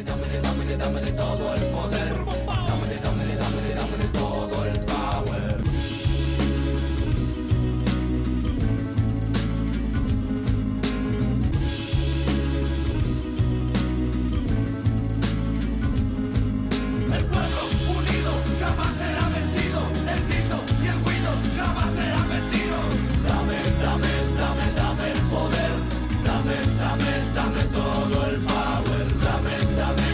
Dámele todo el poder. Dámele todo el power. El pueblo unido jamás será vencido. El Tito y el Guido jamás serán vecinos. Dame el poder. Dame todo el power.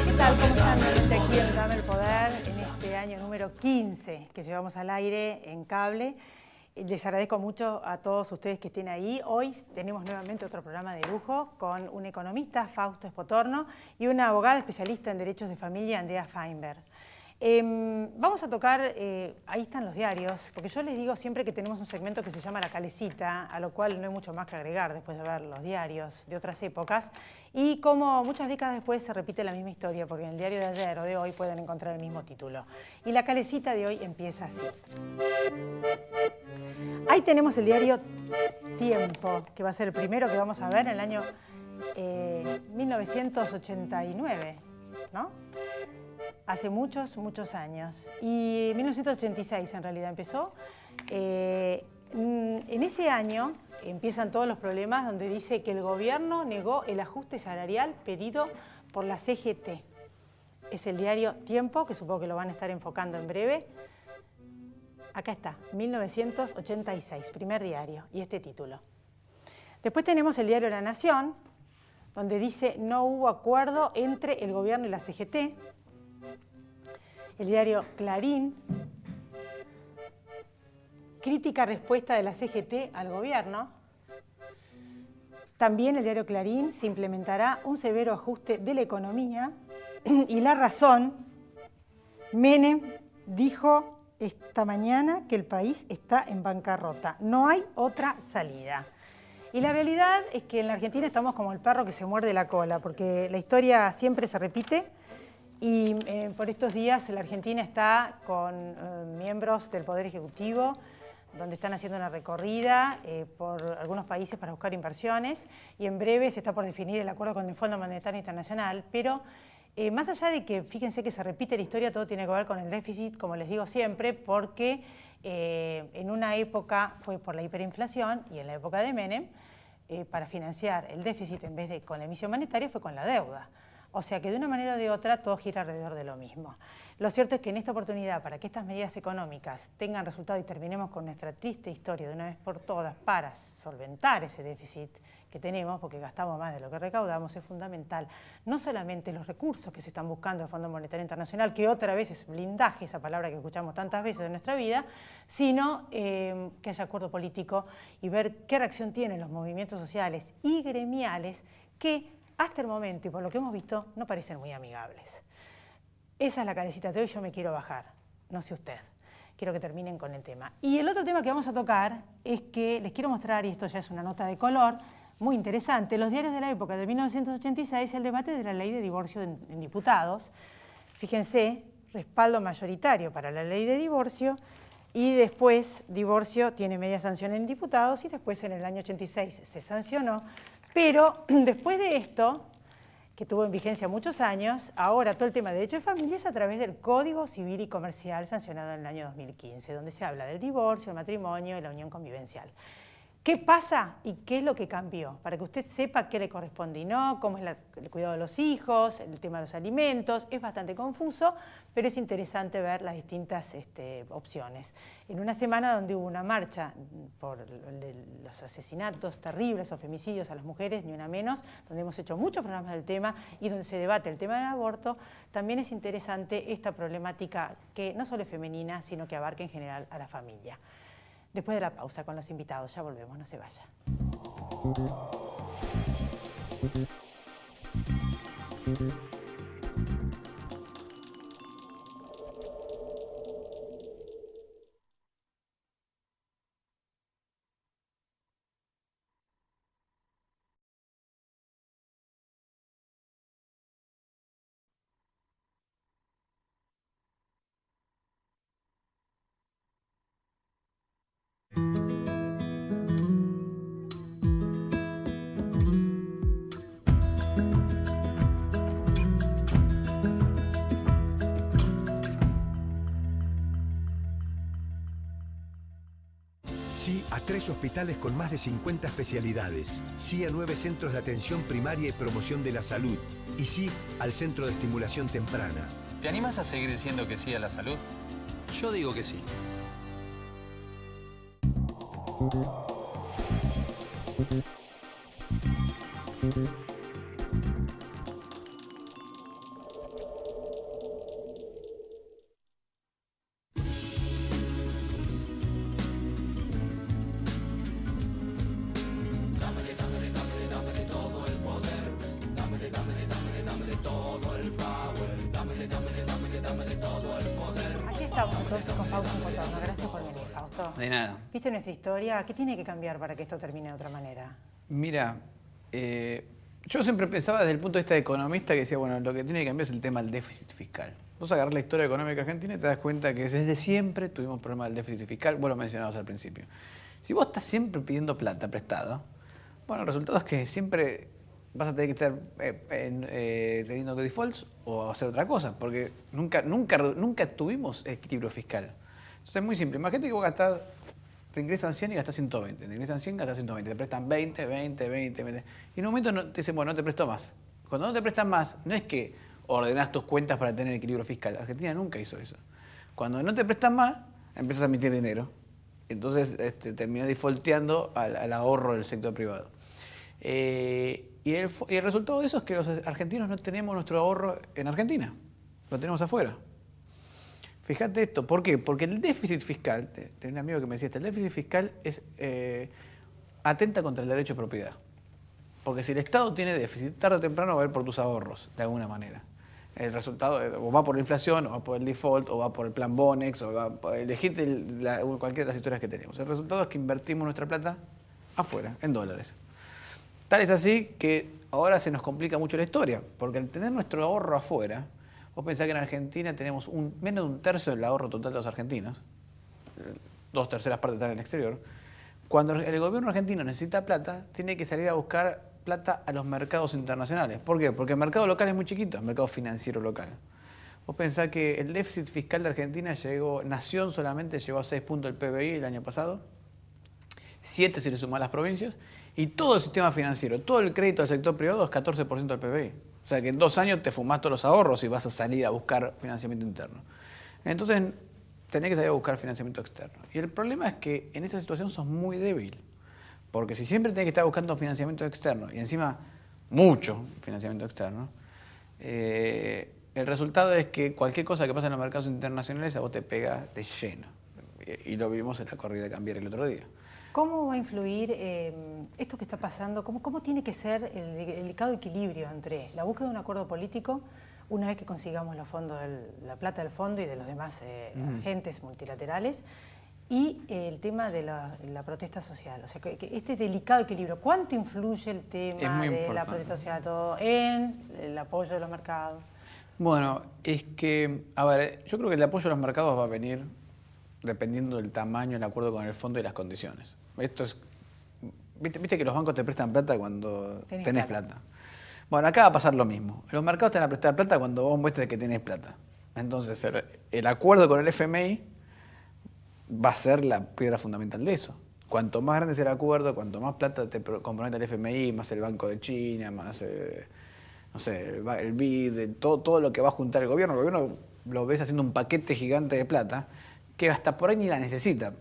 ¿Qué tal? ¿Cómo están? Nuevamente aquí en Dame el Poder, en este año número 15 que llevamos al aire en cable. Les agradezco mucho a todos ustedes que estén ahí. Hoy tenemos nuevamente otro programa de lujo con un economista, Fausto Espotorno, y una abogada especialista en derechos de familia, Andrea Feinberg. Vamos a tocar, ahí están los diarios, porque yo les digo siempre que tenemos un segmento que se llama La Calecita, a lo cual no hay mucho más que agregar después de ver los diarios de otras épocas, y como muchas décadas después se repite la misma historia, porque en el diario de ayer o de hoy pueden encontrar el mismo título. Y La Calecita de hoy empieza así. Ahí tenemos el diario Tiempo, que va a ser el primero que vamos a ver en el año 1989, ¿no? Hace muchos años. Y en 1986 en realidad empezó. En ese año empiezan todos los problemas donde dice que el gobierno negó el ajuste salarial pedido por la CGT. Es el diario Tiempo, que supongo que lo van a estar enfocando en breve. Acá está, 1986, primer diario, y este título. Después tenemos el diario La Nación, donde dice no hubo acuerdo entre el gobierno y la CGT. El diario Clarín, crítica respuesta de la CGT al gobierno. También el diario Clarín se implementará un severo ajuste de la economía. Y La Razón, Menem dijo esta mañana que el país está en bancarrota. No hay otra salida. Y la realidad es que en la Argentina estamos como el perro que se muerde la cola, porque la historia siempre se repite. Y por estos días la Argentina está con miembros del Poder Ejecutivo, donde están haciendo una recorrida por algunos países para buscar inversiones, y en breve se está por definir el acuerdo con el Fondo Monetario Internacional, pero más allá de que, fíjense que se repite la historia, todo tiene que ver con el déficit, como les digo siempre, porque en una época fue por la hiperinflación y en la época de Menem, para financiar el déficit en vez de con la emisión monetaria fue con la deuda. O sea que de una manera o de otra todo gira alrededor de lo mismo. Lo cierto es que en esta oportunidad, para que estas medidas económicas tengan resultado y terminemos con nuestra triste historia de una vez por todas para solventar ese déficit que tenemos, porque gastamos más de lo que recaudamos, es fundamental no solamente los recursos que se están buscando del Fondo Monetario Internacional, que otra vez es blindaje, esa palabra que escuchamos tantas veces en nuestra vida, sino que haya acuerdo político y ver qué reacción tienen los movimientos sociales y gremiales que hasta el momento, y por lo que hemos visto, no parecen muy amigables. Esa es la calecita de hoy, yo me quiero bajar, no sé usted. Quiero que terminen con el tema. Y el otro tema que vamos a tocar es que les quiero mostrar, y esto ya es una nota de color, muy interesante, los diarios de la época de 1986, el debate de la ley de divorcio en diputados. Fíjense, respaldo mayoritario para la ley de divorcio, y después divorcio tiene media sanción en diputados, y después en el año 86 se sancionó. Pero después de esto, que tuvo en vigencia muchos años, ahora todo el tema de derecho de familia es a través del Código Civil y Comercial sancionado en el año 2015, donde se habla del divorcio, el matrimonio y la unión convivencial. ¿Qué pasa y qué es lo que cambió? Para que usted sepa qué le corresponde y no, cómo es el cuidado de los hijos, el tema de los alimentos. Es bastante confuso, pero es interesante ver las distintas opciones. En una semana donde hubo una marcha por los asesinatos terribles o femicidios a las mujeres, ni una menos, donde hemos hecho muchos programas del tema y donde se debate el tema del aborto, también es interesante esta problemática que no solo es femenina, sino que abarca en general a la familia. Después de la pausa con los invitados, ya volvemos, no se vaya. A 3 hospitales con más de 50 especialidades. Sí a 9 centros de atención primaria y promoción de la salud. Y sí al Centro de Estimulación Temprana. ¿Te animas a seguir diciendo que sí a la salud? Yo digo que sí. Aquí estamos entonces con Fausto Contorno. Gracias por venir, Fausto. De nada. ¿Viste nuestra historia? ¿Qué tiene que cambiar para que esto termine de otra manera? Mira, yo siempre pensaba desde el punto de vista de economista que decía, bueno, lo que tiene que cambiar es el tema del déficit fiscal. Vos agarrás la historia económica argentina y te das cuenta que desde siempre tuvimos problemas del déficit fiscal, vos lo mencionabas al principio. Si vos estás siempre pidiendo plata prestada, bueno, el resultado es que siempre vas a tener que estar teniendo defaults o hacer otra cosa, porque nunca tuvimos equilibrio fiscal. Entonces es muy simple. Imagínate que vos gastás, te ingresan 100 y gastás 120. Te ingresan 100 y gastás 120. Te prestan 20. Y en un momento te dicen, bueno, no te presto más. Cuando no te prestan más, no es que ordenás tus cuentas para tener equilibrio fiscal. Argentina nunca hizo eso. Cuando no te prestan más, empiezas a emitir dinero. Entonces terminás defaulteando al ahorro del sector privado. Y el resultado de eso es que los argentinos no tenemos nuestro ahorro en Argentina. Lo tenemos afuera. Fíjate esto, ¿por qué? Porque el déficit fiscal, tenía un amigo que me decía esto, el déficit fiscal es atenta contra el derecho de propiedad. Porque si el Estado tiene déficit, tarde o temprano va a ir por tus ahorros, de alguna manera. El resultado o va por la inflación, o va por el default, o va por el plan Bonex, o va por elegirte cualquiera de las historias que tenemos. El resultado es que invertimos nuestra plata afuera, en dólares. Tal es así que ahora se nos complica mucho la historia, porque al tener nuestro ahorro afuera, vos pensás que en Argentina tenemos menos de un tercio del ahorro total de los argentinos, 2/3 partes están en el exterior. Cuando el gobierno argentino necesita plata, tiene que salir a buscar plata a los mercados internacionales. ¿Por qué? Porque el mercado local es muy chiquito, el mercado financiero local. Vos pensás que el déficit fiscal de Argentina nación solamente llegó a 6 puntos del PBI el año pasado, 7 si le sumás las provincias, y todo el sistema financiero, todo el crédito del sector privado es 14% del PBI. O sea que en 2 años te fumás todos los ahorros y vas a salir a buscar financiamiento interno. Entonces tenés que salir a buscar financiamiento externo. Y el problema es que en esa situación sos muy débil. Porque si siempre tenés que estar buscando financiamiento externo y encima mucho financiamiento externo, el resultado es que cualquier cosa que pasa en los mercados internacionales a vos te pega de lleno. Y lo vimos en la corrida cambiaria el otro día. ¿Cómo va a influir esto que está pasando? ¿Cómo tiene que ser el delicado equilibrio entre la búsqueda de un acuerdo político una vez que consigamos los fondos, la plata del fondo y de los demás agentes multilaterales y el tema de la protesta social? O sea, que este delicado equilibrio, ¿cuánto influye el tema de la protesta social en el apoyo de los mercados? Bueno, es que, a ver, yo creo que el apoyo a los mercados va a venir dependiendo del tamaño del acuerdo con el fondo y las condiciones. Esto es, viste que los bancos te prestan plata cuando tenés plata. Bueno, acá va a pasar lo mismo. Los mercados te van a prestar plata cuando vos muestres que tenés plata. Entonces, el acuerdo con el FMI va a ser la piedra fundamental de eso. Cuanto más grande sea el acuerdo, cuanto más plata te compromete el FMI, más el Banco de China, más no sé, el BID, todo lo que va a juntar el gobierno lo ves haciendo un paquete gigante de plata que hasta por ahí ni la necesita,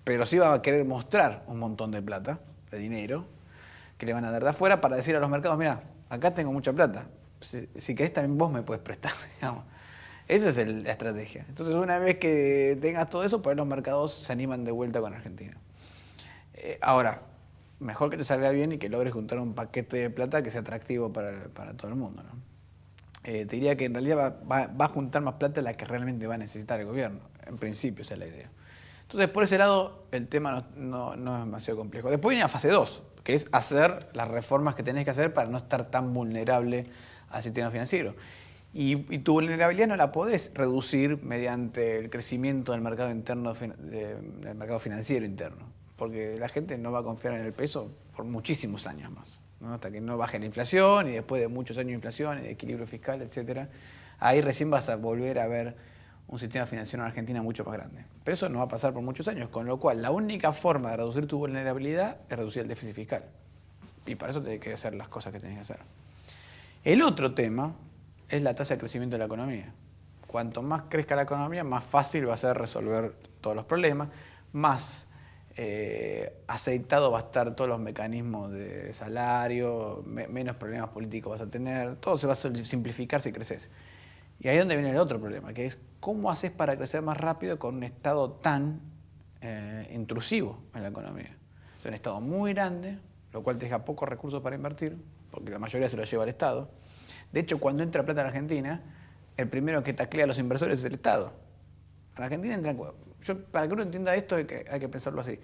pero sí va a querer mostrar un montón de plata, de dinero, que le van a dar de afuera para decir a los mercados, mira, acá tengo mucha plata, si querés también vos me podés prestar, digamos. Esa es la estrategia. Entonces una vez que tengas todo eso, pues los mercados se animan de vuelta con Argentina. Ahora, mejor que te salga bien y que logres juntar un paquete de plata que sea atractivo para todo el mundo, ¿no? Te diría que en realidad va a juntar más plata de la que realmente va a necesitar el gobierno. En principio esa es la idea. Entonces, por ese lado, el tema no es demasiado complejo. Después viene la fase 2, que es hacer las reformas que tenés que hacer para no estar tan vulnerable al sistema financiero. Y tu vulnerabilidad no la podés reducir mediante el crecimiento del mercado interno, del mercado financiero interno. Porque la gente no va a confiar en el peso por muchísimos años más, ¿no? Hasta que no baje la inflación y después de muchos años de inflación y de equilibrio fiscal, etc. Ahí recién vas a volver a ver un sistema financiero en Argentina mucho más grande. Pero eso no va a pasar por muchos años, con lo cual la única forma de reducir tu vulnerabilidad es reducir el déficit fiscal. Y para eso tienes que hacer las cosas que tienes que hacer. El otro tema es la tasa de crecimiento de la economía. Cuanto más crezca la economía, más fácil va a ser resolver todos los problemas, más aceitado va a estar todos los mecanismos de salario, menos problemas políticos vas a tener, todo se va a simplificar si creces. Y ahí es donde viene el otro problema, que es cómo haces para crecer más rápido con un Estado tan intrusivo en la economía. Es un Estado muy grande, lo cual te deja pocos recursos para invertir, porque la mayoría se lo lleva el Estado. De hecho, cuando entra plata en Argentina, el primero que taclea a los inversores es el Estado. En Argentina entran... para que uno entienda esto hay que pensarlo así.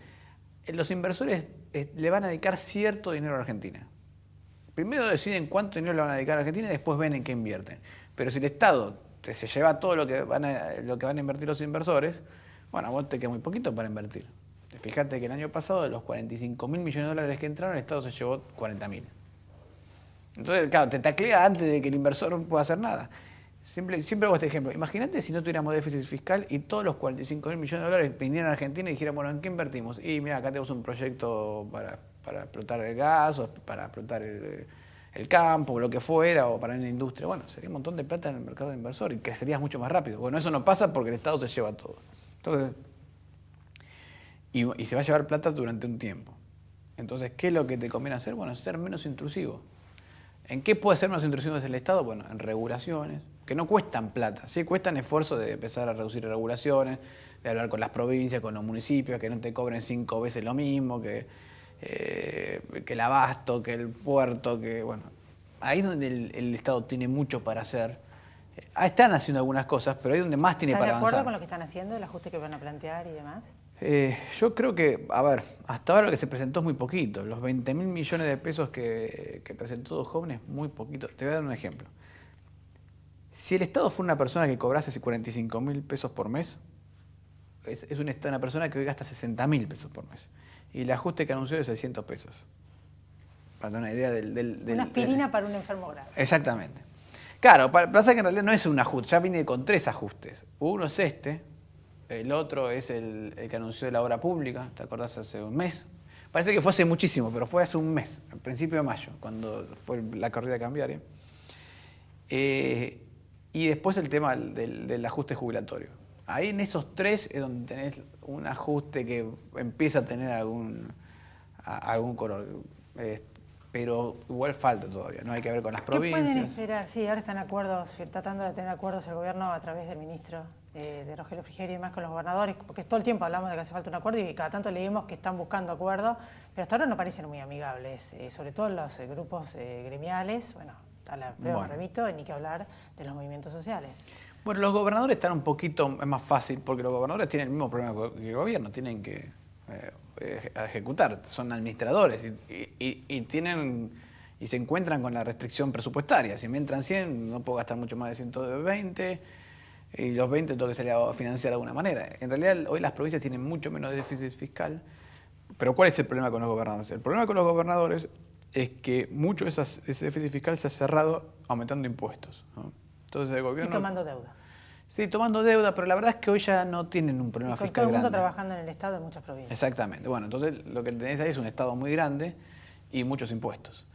Los inversores le van a dedicar cierto dinero a Argentina. Primero deciden cuánto dinero le van a dedicar a Argentina y después ven en qué invierten. Pero si el Estado se lleva todo lo que van a invertir los inversores, bueno, a vos te queda muy poquito para invertir. Fíjate que el año pasado, de los 45.000 millones de dólares que entraron, el Estado se llevó 40.000. Entonces, claro, te taclea antes de que el inversor pueda hacer nada. Siempre hago este ejemplo. Imagínate si no tuviéramos déficit fiscal y todos los 45.000 millones de dólares vinieran a Argentina y dijeran, bueno, ¿en qué invertimos? Y mira, acá tenemos un proyecto para explotar el gas, o para explotar el campo, o lo que fuera, o para la industria. Bueno, sería un montón de plata en el mercado de inversor y crecerías mucho más rápido. Bueno, eso no pasa porque el Estado se lleva todo. Entonces, y se va a llevar plata durante un tiempo. Entonces, ¿qué es lo que te conviene hacer? Bueno, ser menos intrusivo. ¿En qué puede ser menos intrusivo desde el Estado? Bueno, en regulaciones, que no cuestan plata, sí cuestan esfuerzo de empezar a reducir regulaciones, de hablar con las provincias, con los municipios, que no te cobren 5 veces lo mismo, que el abasto, que el puerto, que bueno, ahí es donde el Estado tiene mucho para hacer. Están haciendo algunas cosas, pero ahí es donde más tiene para avanzar. ¿Estás de acuerdo con lo que están haciendo, el ajuste que van a plantear y demás? Yo creo que, a ver, hasta ahora lo que se presentó es muy poquito. Los 20.000 millones de pesos que presentó Dos Jóvenes, muy poquito. Te voy a dar un ejemplo. Si el Estado fuera una persona que cobrase 45.000 pesos por mes, es una persona que hoy gasta 60.000 pesos por mes. Y el ajuste que anunció es de 600 pesos. Para dar una idea una aspirina para un enfermo grave. Exactamente. Claro, pasa que en realidad no es un ajuste, ya viene con 3 ajustes. Uno es este, el otro es el que anunció la obra pública, ¿te acordás? Hace un mes. Parece que fue hace muchísimo, pero fue hace un mes, al principio de mayo, cuando fue la corrida cambiaria. Y después el tema del ajuste jubilatorio. Ahí en esos 3 es donde tenés un ajuste que empieza a tener algún color. Pero igual falta todavía, no hay que ver con las provincias. ¿Qué pueden esperar? Sí, ahora están acuerdos, tratando de tener acuerdos el gobierno a través del ministro de Rogelio Frigerio y demás con los gobernadores, porque todo el tiempo hablamos de que hace falta un acuerdo y cada tanto leímos que están buscando acuerdos, pero hasta ahora no parecen muy amigables, sobre todo los grupos gremiales. Bueno, a la prueba me remito, ni que hablar de los movimientos sociales. Bueno, los gobernadores están un poquito, es más fácil, porque los gobernadores tienen el mismo problema que el gobierno, tienen que ejecutar, son administradores y tienen y se encuentran con la restricción presupuestaria. Si me entran 100, no puedo gastar mucho más de 120 y los 20 tengo que salir a financiar de alguna manera. En realidad, hoy las provincias tienen mucho menos déficit fiscal, pero ¿cuál es el problema con los gobernadores? El problema con los gobernadores es que mucho de ese déficit fiscal se ha cerrado aumentando impuestos, ¿no? Entonces el gobierno... Y tomando deuda. Sí, tomando deuda, pero la verdad es que hoy ya no tienen un problema fiscal grande. Todo el mundo trabajando en el Estado en muchas provincias. Exactamente. Bueno, entonces lo que tenés ahí es un Estado muy grande y muchos impuestos.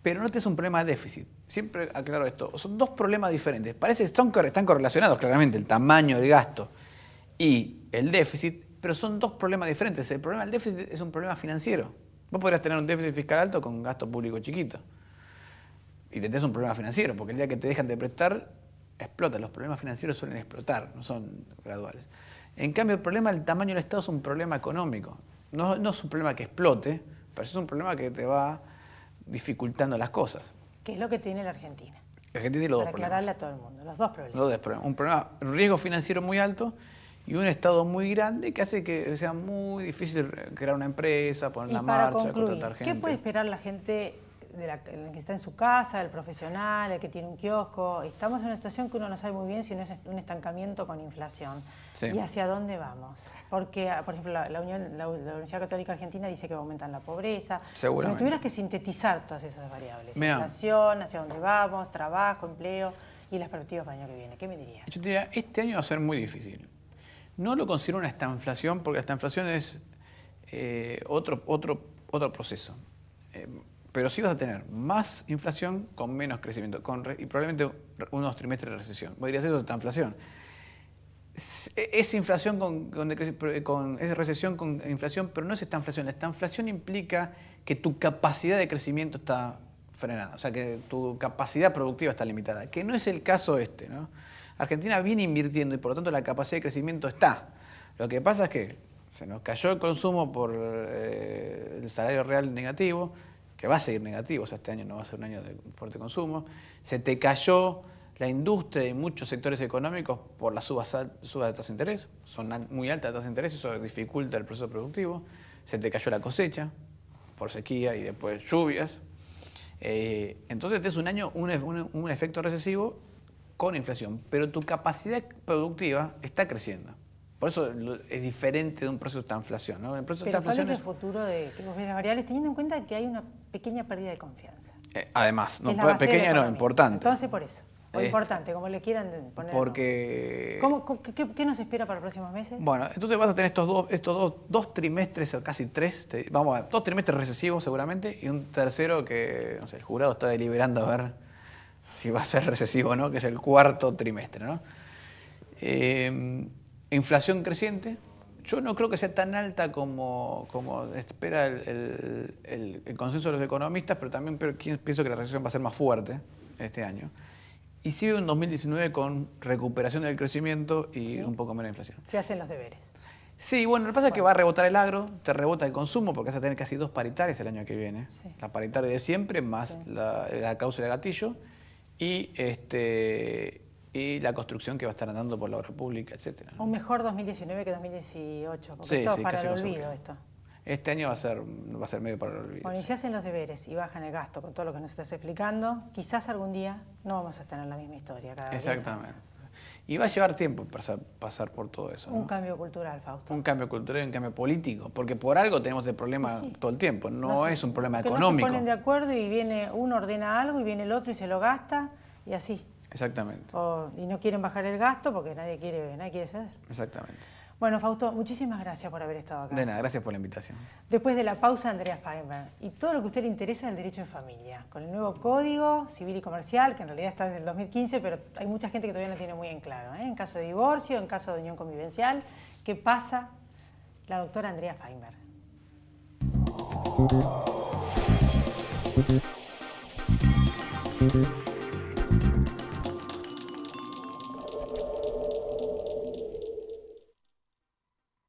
Pero no tenés un problema de déficit. Siempre aclaro esto. Son 2 problemas diferentes. Parece que están correlacionados claramente, el tamaño del gasto y el déficit, pero son 2 problemas diferentes. El problema del déficit es un problema financiero. Vos podrías tener un déficit fiscal alto con gasto público chiquito. Y tenés un problema financiero, porque el día que te dejan de prestar, explota. Los problemas financieros suelen explotar, no son graduales. En cambio, el problema del tamaño del Estado es un problema económico. No es un problema que explote, pero es un problema que te va dificultando las cosas. ¿Qué es lo que tiene la Argentina? La Argentina tiene los 2 problemas. Para aclararle a todo el mundo, los 2 problemas. Los 2 problemas. Un problema, un riesgo financiero muy alto y un Estado muy grande que hace que sea muy difícil crear una empresa, poner en marcha, contratar gente. ¿Qué puede esperar la gente que está en su casa, el profesional, el que tiene un kiosco? Estamos en una situación que uno no sabe muy bien si no es un estancamiento con inflación. Sí. ¿Y hacia dónde vamos? Porque, por ejemplo, la Universidad Católica Argentina dice que aumentan la pobreza. Seguramente. Si me tuvieras que sintetizar todas esas variables, inflación, hacia dónde vamos, trabajo, empleo, y las perspectivas para el año que viene? ¿Qué me diría? Yo te diría, este año va a ser muy difícil. No lo considero una estanflación, porque la estanflación es otro proceso. Pero sí vas a tener más inflación con menos crecimiento y probablemente unos trimestres de recesión. Vos dirías, eso es estanflación. Es inflación es recesión con inflación, pero no es estanflación. La estanflación implica que tu capacidad de crecimiento está frenada, o sea, que tu capacidad productiva está limitada, que no es el caso este, ¿no? Argentina viene invirtiendo y por lo tanto la capacidad de crecimiento está. Lo que pasa es que se nos cayó el consumo por el salario real negativo, que va a seguir negativo, o sea, este año no va a ser un año de fuerte consumo. Se te cayó la industria y muchos sectores económicos por la suba de tasas de interés. Son muy altas las tasas de interés, eso dificulta el proceso productivo. Se te cayó la cosecha por sequía y después lluvias. Entonces este es un año, un efecto recesivo con inflación, pero tu capacidad productiva está creciendo. Por eso es diferente de un proceso de estanflación, ¿no? El proceso de Pero ¿cuál estanflación es el futuro de que vos ves las variables, teniendo en cuenta que hay una pequeña pérdida de confianza? Además, no, Es la base de la pequeña no, economía. importante. Entonces, por eso. O importante, como le quieran poner. Porque... ¿Qué nos espera para los próximos meses? Bueno, entonces vas a tener estos dos trimestres, o casi tres, vamos a ver, 2 trimestres recesivos seguramente, y un tercero que, no sé, el jurado está deliberando a ver si va a ser recesivo o no, que es el 4º trimestre, ¿no? Inflación creciente. Yo no creo que sea tan alta como espera el consenso de los economistas, pero también pienso que la recesión va a ser más fuerte este año. Y sigue un 2019 con recuperación del crecimiento y un poco menos de inflación. Se hacen los deberes. Sí, bueno, lo que pasa es que va a rebotar el agro, te rebota el consumo, porque vas a tener casi 2 paritarias el año que viene. Sí. La paritaria de siempre, más la cláusula de gatillo, y la construcción que va a estar andando por la obra pública, etc. Un mejor 2019 que 2018, porque esto es para el olvido esto. Este año va a ser medio para el olvido. Bueno, y si hacen los deberes y bajan el gasto con todo lo que nos estás explicando, quizás algún día no vamos a tener la misma historia cada vez. Exactamente. Y va a llevar tiempo pasar por todo eso. Un cambio cultural, Fausto. Un cambio cultural y un cambio político, porque por algo tenemos el problema todo el tiempo, no es un problema económico. No se ponen de acuerdo y viene uno ordena algo y viene el otro y se lo gasta y así. Exactamente. Y no quieren bajar el gasto porque nadie quiere ceder. Exactamente. Bueno, Fausto, muchísimas gracias por haber estado acá. De nada, gracias por la invitación. Después de la pausa, Andrea Feinberg. Y todo lo que a usted le interesa del derecho de familia, con el nuevo Código Civil y Comercial, que en realidad está desde el 2015, pero hay mucha gente que todavía no tiene muy en claro, ¿eh? En caso de divorcio, en caso de unión convivencial. ¿Qué pasa? La doctora Andrea Feinberg.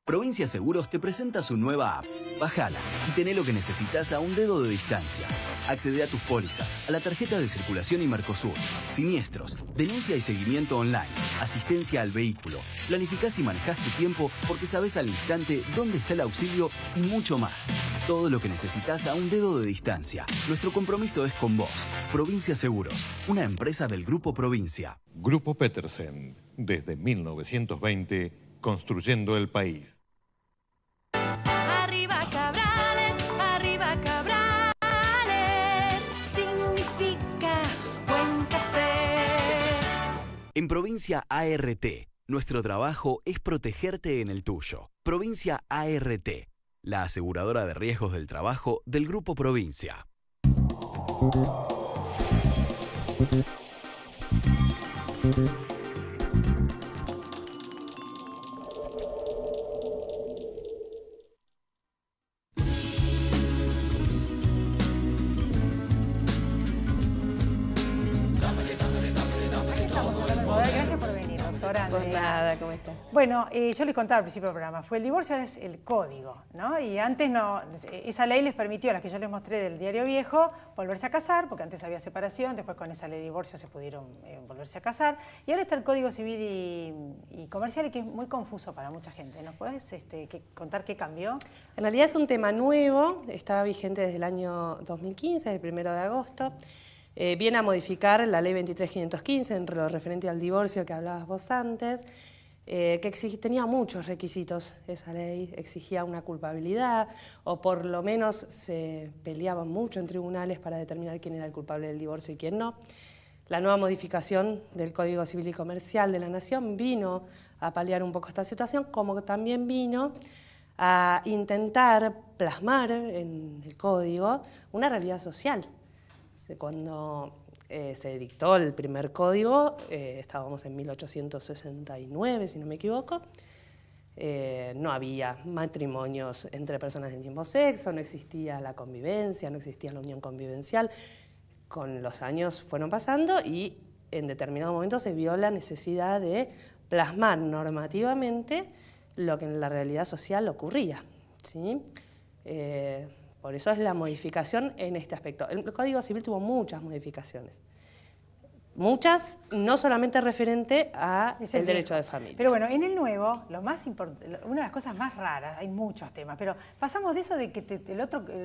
Provincia Seguros te presenta su nueva app. Bájala y tené lo que necesitas a un dedo de distancia. Accede a tus pólizas, a la tarjeta de circulación y Mercosur, siniestros, denuncia y seguimiento online, asistencia al vehículo. Planificás y manejás tu tiempo porque sabés al instante dónde está el auxilio y mucho más. Todo lo que necesitas a un dedo de distancia. Nuestro compromiso es con vos. Provincia Seguros, una empresa del Grupo Provincia. Grupo Petersen, desde 1920, construyendo el país. Arriba Cabrales, significa buen café. En Provincia ART, nuestro trabajo es protegerte en el tuyo. Provincia ART, la aseguradora de riesgos del trabajo del Grupo Provincia. Gracias por venir, doctora. Por nada, ¿cómo estás? Bueno, yo les contaba al principio del programa, fue el divorcio, ahora es el código, ¿no? Y antes no, esa ley les permitió, a las que yo les mostré del Diario Viejo, volverse a casar, porque antes había separación, después con esa ley de divorcio se pudieron volverse a casar, y ahora está el Código Civil y Comercial, y que es muy confuso para mucha gente. ¿Nos podés contar qué cambió? En realidad es un tema nuevo, está vigente desde el año 2015, el 1 de agosto. Viene a modificar la ley 23.515 en lo referente al divorcio que hablabas vos antes, que tenía muchos requisitos esa ley, exigía una culpabilidad, o por lo menos se peleaban mucho en tribunales para determinar quién era el culpable del divorcio y quién no. La nueva modificación del Código Civil y Comercial de la Nación vino a paliar un poco esta situación, como también vino a intentar plasmar en el código una realidad social. Cuando se dictó el primer código, estábamos en 1869, si no me equivoco, no había matrimonios entre personas del mismo sexo, no existía la convivencia, no existía la unión convivencial. Con los años fueron pasando y en determinado momento se vio la necesidad de plasmar normativamente lo que en la realidad social ocurría, ¿sí? Por eso es la modificación en este aspecto. El Código Civil tuvo muchas modificaciones. Muchas, no solamente referente al derecho de familia. Pero bueno, en el nuevo, lo más importante, una de las cosas más raras, hay muchos temas, pero pasamos de eso de que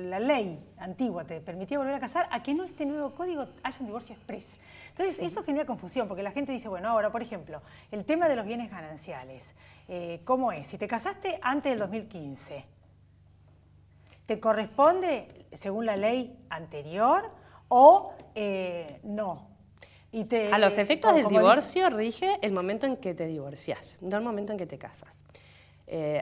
la ley antigua te permitía volver a casar a que en este nuevo código haya un divorcio exprés. Entonces, eso genera confusión, porque la gente dice, bueno, ahora, por ejemplo, el tema de los bienes gananciales, ¿cómo es? Si te casaste antes del 2015, ¿te corresponde según la ley anterior o no? A los efectos del divorcio rige el momento en que te divorciás, no el momento en que te casas.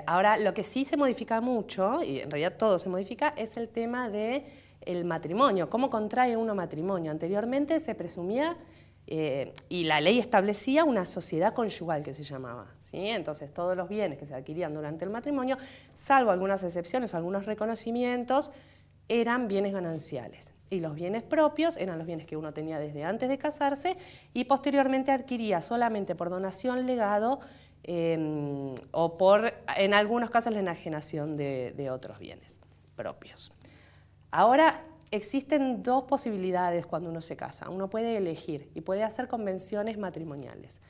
Ahora, lo que sí se modifica mucho, y en realidad todo se modifica, es el tema del matrimonio. ¿Cómo contrae uno matrimonio? Anteriormente se presumía, y la ley establecía una sociedad conyugal que se llamaba, ¿sí? Entonces todos los bienes que se adquirían durante el matrimonio, salvo algunas excepciones o algunos reconocimientos, eran bienes gananciales. Y los bienes propios eran los bienes que uno tenía desde antes de casarse y posteriormente adquiría solamente por donación, legado o por, en algunos casos, la enajenación de otros bienes propios. Ahora existen dos posibilidades cuando uno se casa. Uno puede elegir y puede hacer convenciones matrimoniales.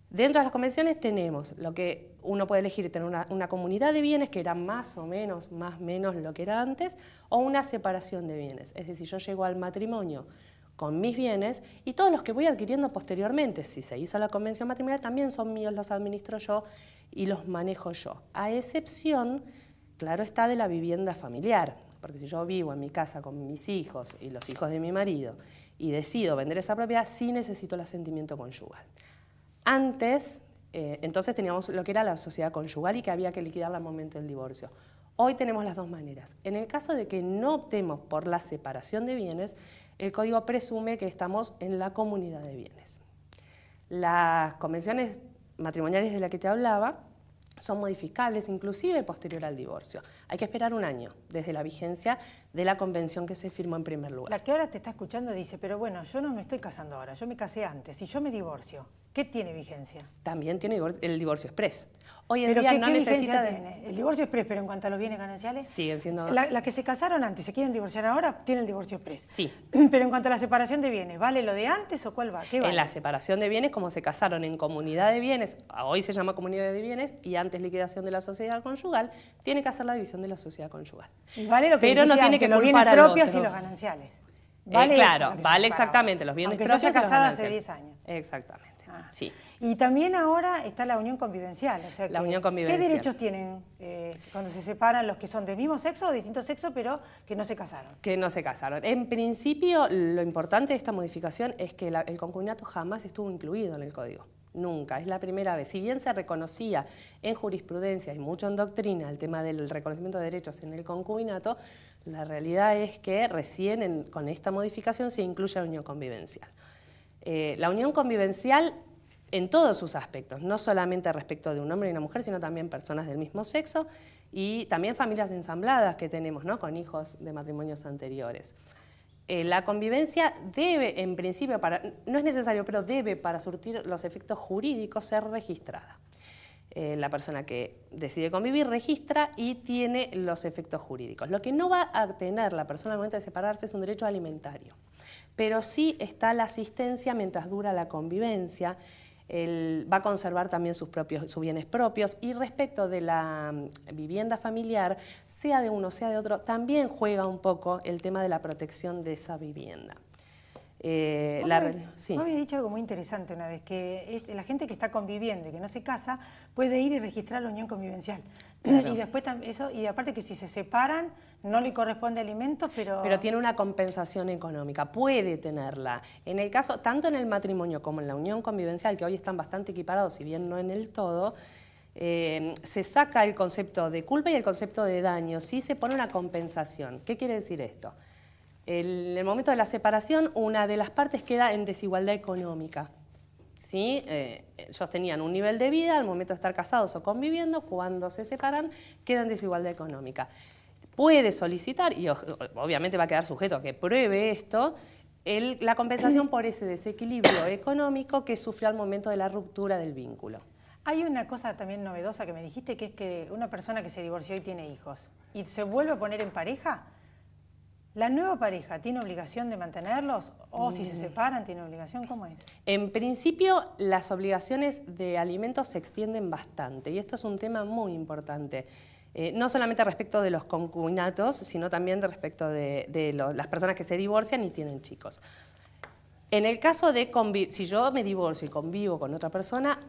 Dentro de las convenciones tenemos lo que uno puede elegir, tener una comunidad de bienes que era más o menos lo que era antes, o una separación de bienes. Es decir, yo llego al matrimonio con mis bienes y todos los que voy adquiriendo posteriormente, si se hizo la convención matrimonial, también son míos, los administro yo y los manejo yo. A excepción, claro está, de la vivienda familiar, porque si yo vivo en mi casa con mis hijos y los hijos de mi marido y decido vender esa propiedad, sí necesito el asentimiento conyugal. Antes, entonces teníamos lo que era la sociedad conyugal y que había que liquidarla al momento del divorcio. Hoy tenemos las dos maneras. En el caso de que no optemos por la separación de bienes, el Código presume que estamos en la comunidad de bienes. Las convenciones matrimoniales de las que te hablaba son modificables, inclusive posterior al divorcio. Hay que esperar un año desde la vigencia de la convención que se firmó en primer lugar. La que ahora te está escuchando dice, pero bueno, yo no me estoy casando ahora, yo me casé antes y yo me divorcio. ¿Qué tiene vigencia? También tiene el divorcio exprés. Hoy en día no necesita ¿El divorcio exprés, pero en cuanto a los bienes gananciales? Siguen siendo... Las que se casaron antes, se quieren divorciar ahora, tienen el divorcio exprés. Sí. Pero en cuanto a la separación de bienes, ¿vale lo de antes o cuál va? ¿Qué vale? En la separación de bienes, como se casaron en comunidad de bienes, hoy se llama comunidad de bienes, y antes liquidación de la sociedad conyugal, tiene que hacer la división de la sociedad conyugal. Y vale lo que pero no tiene que culpar al los bienes propios otro. y los gananciales. Vale claro, vale exactamente, los bienes propios y los gananciales. Hace gananciales. 10 años. Exactamente, sí. Y también ahora está la unión convivencial. O sea, la unión convivencial. ¿Qué derechos tienen cuando se separan los que son del mismo sexo o distinto sexo, pero que no se casaron? Que no se casaron. En principio, lo importante de esta modificación es que el concubinato jamás estuvo incluido en el Código. Nunca, es la primera vez. Si bien se reconocía en jurisprudencia y mucho en doctrina el tema del reconocimiento de derechos en el concubinato, la realidad es que recién con esta modificación se incluye la unión convivencial. La unión convivencial en todos sus aspectos, no solamente respecto de un hombre y una mujer, sino también personas del mismo sexo y también familias ensambladas que tenemos, ¿no?, con hijos de matrimonios anteriores. La convivencia debe, en principio, no es necesario, pero debe, para surtir los efectos jurídicos, ser registrada. La persona que decide convivir registra y tiene los efectos jurídicos. Lo que no va a tener la persona al momento de separarse es un derecho alimentario, pero sí está la asistencia mientras dura la convivencia. Va a conservar también sus bienes propios, y respecto de la vivienda familiar, sea de uno, sea de otro, también juega un poco el tema de la protección de esa vivienda. Sí. Me había dicho algo muy interesante una vez, que la gente que está conviviendo y que no se casa puede ir y registrar la unión convivencial. Claro. Y después y aparte que si se separan no le corresponde alimento, pero... Pero tiene una compensación económica, puede tenerla. En el caso, tanto en el matrimonio como en la unión convivencial, que hoy están bastante equiparados, si bien no en el todo, se saca el concepto de culpa y el concepto de daño, sí se pone una compensación. ¿Qué quiere decir esto? En el momento de la separación, una de las partes queda en desigualdad económica. ¿Sí? Ellos tenían un nivel de vida, al momento de estar casados o conviviendo, cuando se separan, queda en desigualdad económica. Puede solicitar, y obviamente va a quedar sujeto a que pruebe esto, la compensación por ese desequilibrio económico que sufrió al momento de la ruptura del vínculo. Hay una cosa también novedosa que me dijiste, que es que una persona que se divorció y tiene hijos y se vuelve a poner en pareja, ¿la nueva pareja tiene obligación de mantenerlos o si se separan tiene obligación? ¿Cómo es? En principio, las obligaciones de alimentos se extienden bastante y esto es un tema muy importante. No solamente respecto de los concubinatos, sino también respecto de las personas que se divorcian y tienen chicos. En el caso de si yo me divorcio y convivo con otra persona,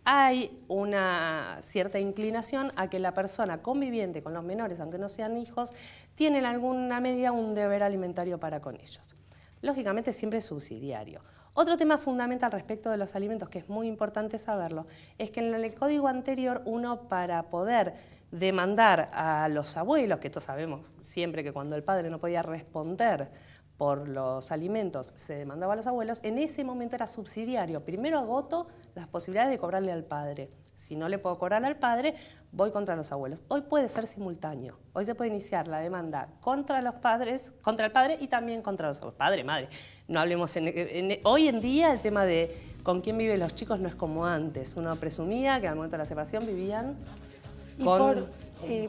hay una cierta inclinación a que la persona conviviente con los menores, aunque no sean hijos, tiene en alguna medida un deber alimentario para con ellos. Lógicamente siempre es subsidiario. Otro tema fundamental respecto de los alimentos, que es muy importante saberlo, es que en el código anterior uno, para poder demandar a los abuelos, que esto sabemos siempre que cuando el padre no podía responder por los alimentos se demandaba a los abuelos, en ese momento era subsidiario. Primero agoto las posibilidades de cobrarle al padre. Si no le puedo cobrar al padre, voy contra los abuelos. Hoy puede ser simultáneo. Hoy se puede iniciar la demanda contra los padres, contra el padre y también contra los abuelos. Padre, madre. No hablemos hoy en día el tema de con quién viven los chicos no es como antes. Uno presumía que al momento de la separación vivían con...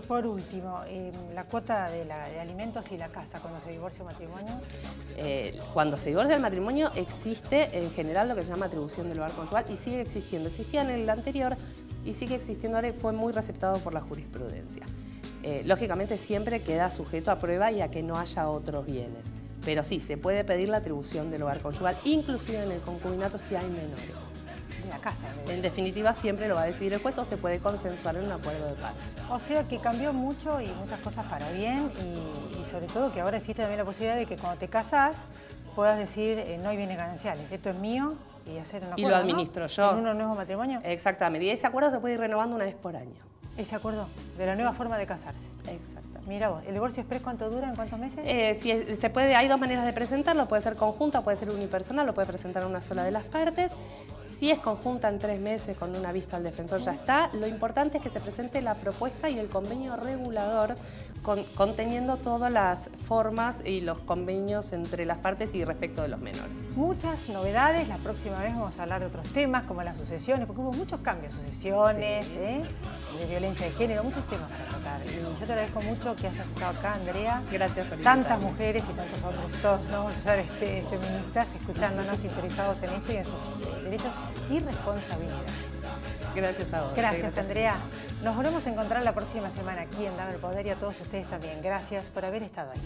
Por último, la cuota de alimentos y la casa cuando se divorcia un matrimonio. Cuando se divorcia el matrimonio existe en general lo que se llama atribución del hogar conyugal y sigue existiendo. Existía en el anterior y sigue existiendo ahora y fue muy receptado por la jurisprudencia. Lógicamente siempre queda sujeto a prueba y a que no haya otros bienes. Pero sí, se puede pedir la atribución del hogar conyugal, inclusive en el concubinato si hay menores. La casa. En definitiva, siempre lo va a decidir el juez o se puede consensuar en un acuerdo de partes. O sea que cambió mucho y muchas cosas para bien y sobre todo que ahora existe también la posibilidad de que cuando te casás puedas decir no hay bienes gananciales, esto es mío y hacer un acuerdo. Y lo administro yo. ¿En un nuevo matrimonio? Exactamente. Y ese acuerdo se puede ir renovando una vez por año. Ese acuerdo de la nueva forma de casarse. Exacto. Mira vos, ¿el divorcio exprés cuánto dura? ¿En cuántos meses? Hay dos maneras de presentarlo, puede ser conjunta, puede ser unipersonal, lo puede presentar una sola de las partes. Si es conjunta en 3 meses con una vista al defensor ya está. Lo importante es que se presente la propuesta y el convenio regulador conteniendo todas las formas y los convenios entre las partes y respecto de los menores. Muchas novedades, la próxima vez vamos a hablar de otros temas como las sucesiones, porque hubo muchos cambios, sucesiones, sí. De violencia de género, muchos temas para tocar. Y yo te agradezco mucho que hayas estado acá, Andrea. Gracias por tantas invitarme. Mujeres y tantos hombres, todos, ¿no? Vamos a ser feministas, escuchándonos, interesados en esto y en sus derechos y responsabilidades. Gracias a vos. Gracias, Andrea. Nos volvemos a encontrar la próxima semana aquí en Dame el Poder y a todos ustedes también. Gracias por haber estado ahí.